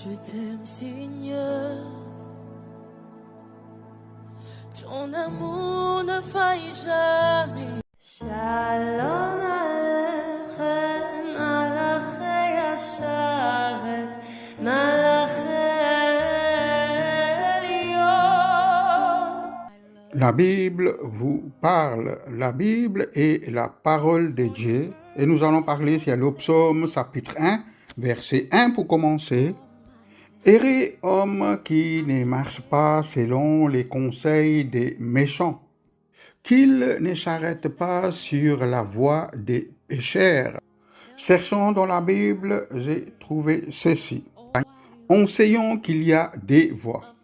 Je t'aime, Seigneur. Ton amour ne faille jamais. Shalom Aleichem, Malachei Hasharet, Malachei Elyon. La Bible vous parle. La Bible est la parole de Dieu. Et nous allons parler sur le psaume chapitre 1, verset 1 pour commencer. Heureux homme qui ne marche pas selon les conseils des méchants, qu'il ne s'arrête pas sur la voie des pécheurs. Cherchant dans la Bible, j'ai trouvé ceci. Enseignons qu'il y a des voies.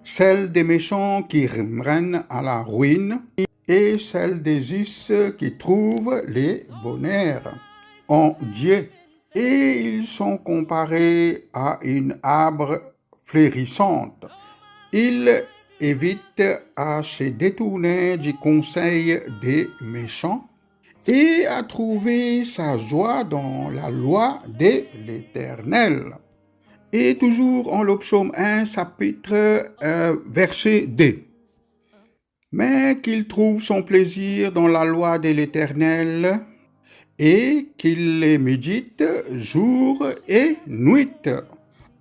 Celle des méchants qui mènent à la ruine et celle des justes qui trouvent les bonheurs en Dieu. Et ils sont comparés à une arbre fleurissante. Ils évitent à se détourner du conseil des méchants et à trouver sa joie dans la loi de l'Éternel. Et toujours en le psaume 1, chapitre verset 2. Mais qu'il trouve son plaisir dans la loi de l'Éternel et qu'il les médite jour et nuit.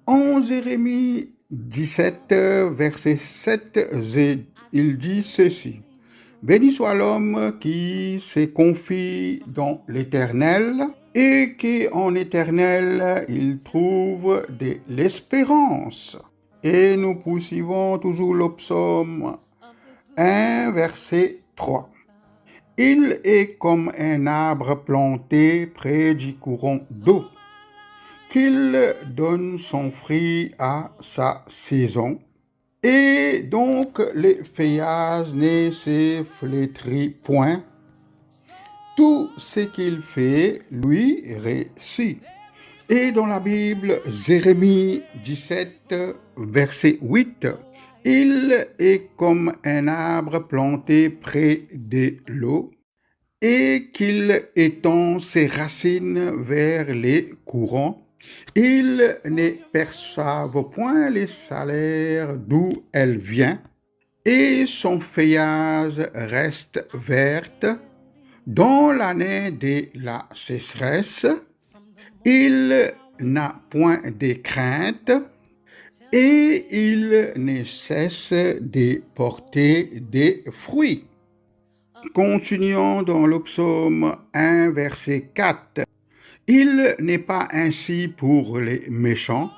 En Jérémie 17, verset 7, il dit ceci. Béni soit l'homme qui se confie dans l'Éternel et qu'en Éternel il trouve de l'espérance. Et nous poursuivons toujours le psaume 1, verset 3. Il est comme un arbre planté près du courant d'eau, qu'il donne son fruit à sa saison, et donc les feuillages ne se flétrit point. Tout ce qu'il fait lui réussit. Et dans la Bible, Jérémie 17, verset 8, il est comme un arbre planté près de l'eau et qu'il étend ses racines vers les courants. Ils ne perçoivent point les salaires d'où elle vient et son feuillage reste verte. Dans l'année de la sécheresse, il n'a point de crainte et il ne cesse de porter des fruits. Continuons dans le psaume 1, verset 4. Il n'est pas ainsi pour les méchants,